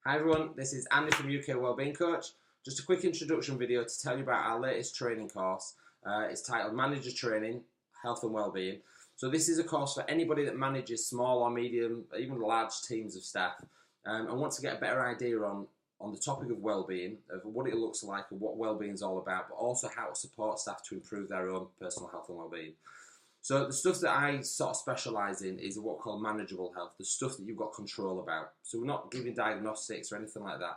Hi everyone, this is Andy from UK Wellbeing Coach. Just a quick introduction video to tell you about our latest training course. It's titled Manager Training, Health and Wellbeing. So this is a course for anybody that manages small or medium, even large teams of staff and wants to get a better idea on the topic of wellbeing, of what it looks like and what wellbeing is all about, but also how to support staff to improve their own personal health and wellbeing. So the stuff that I sort of specialise in is what we call manageable health, the stuff that you've got control about. So we're not giving diagnostics or anything like that.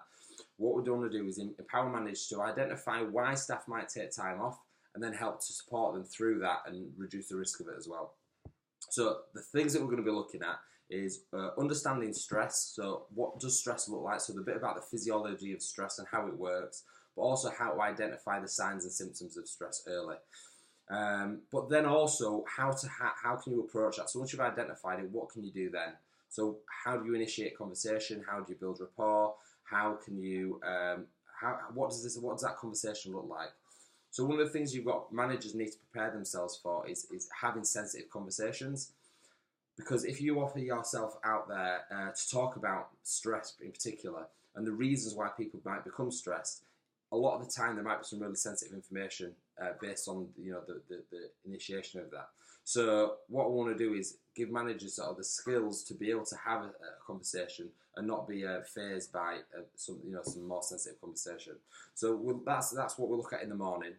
What we're going to do is empower managers to identify why staff might take time off and then help to support them through that and reduce the risk of it as well. So the things that we're going to be looking at is understanding stress. So what does stress look like? So the bit about the physiology of stress and how it works, but also how to identify the signs and symptoms of stress early. But then also how can you approach that? So once you've identified it, what can you do then? So how do you initiate conversation? How do you build rapport? How can you what does that conversation look like? So one of the things you've got managers need to prepare themselves for is having sensitive conversations, because if you offer yourself out there to talk about stress in particular and the reasons why people might become stressed, a lot of the time there might be some really sensitive information based on the initiation of that. So what I want to do is give managers sort of the skills to be able to have a conversation and not be fazed by some more sensitive conversation. So that's what we'll look at in the morning,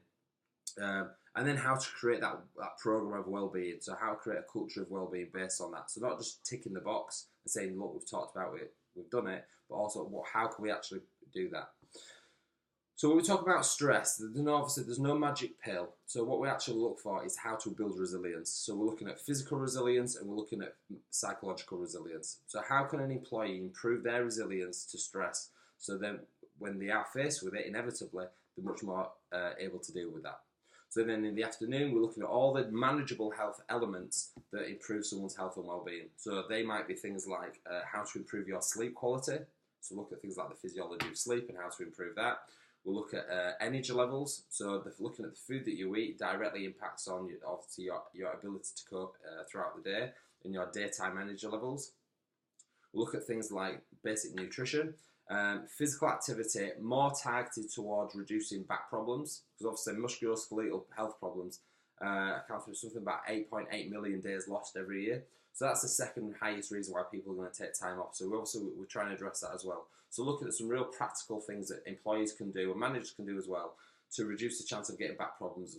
and then how to create that program of well-being. So how to create a culture of well-being based on that. So not just ticking the box and saying, look, we've talked about it, we've done it, but also how can we actually do that? So when we talk about stress, there's no magic pill. So what we actually look for is how to build resilience. So we're looking at physical resilience and we're looking at psychological resilience. So how can an employee improve their resilience to stress so then when they are faced with it, inevitably, they're much more able to deal with that. So then in the afternoon, we're looking at all the manageable health elements that improve someone's health and well-being. So they might be things like how to improve your sleep quality. So look at things like the physiology of sleep and how to improve that. We'll look at energy levels. So looking at the food that you eat directly impacts on your ability to cope throughout the day and your daytime energy levels. We'll look at things like basic nutrition, physical activity more targeted towards reducing back problems, because obviously musculoskeletal health problems account for something about 8.8 million days lost every year. So that's the second highest reason why people are going to take time off. So we're trying to address that as well. So looking at some real practical things that employees can do and managers can do as well to reduce the chance of getting back problems.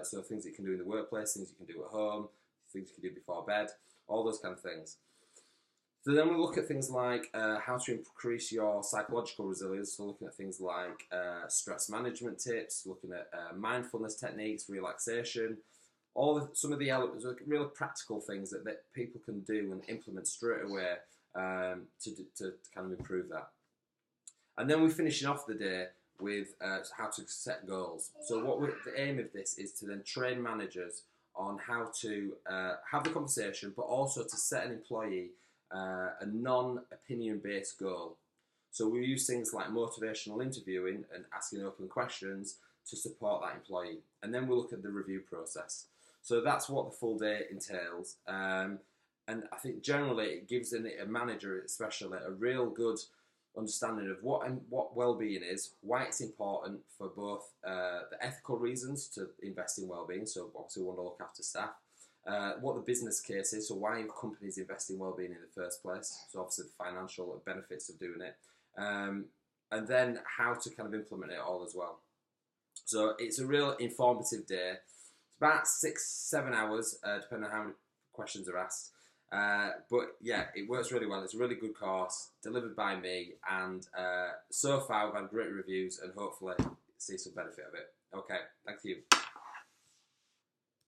So things that you can do in the workplace, things you can do at home, things you can do before bed, all those kind of things. So then we look at things like how to increase your psychological resilience. So looking at things like stress management tips, looking at mindfulness techniques, relaxation, some of the elements, really practical things that people can do and implement straight away to kind of improve that. And then we're finishing off the day with how to set goals. So the aim of this is to then train managers on how to have the conversation, but also to set an employee a non-opinion based goal. So we use things like motivational interviewing and asking open questions to support that employee. And then we'll look at the review process. So that's what the full day entails. And I think generally it gives a manager especially a real good understanding of what well-being is, why it's important for both the ethical reasons to invest in well-being, so obviously we want to look after staff, what the business case is, so why companies invest in well-being in the first place, so obviously the financial benefits of doing it, and then how to kind of implement it all as well. So it's a real informative day. It's about 6-7 hours, depending on how many questions are asked. But yeah, it works really well. It's a really good course, delivered by me, and so far we've had great reviews and hopefully see some benefit of it. Okay, thank you.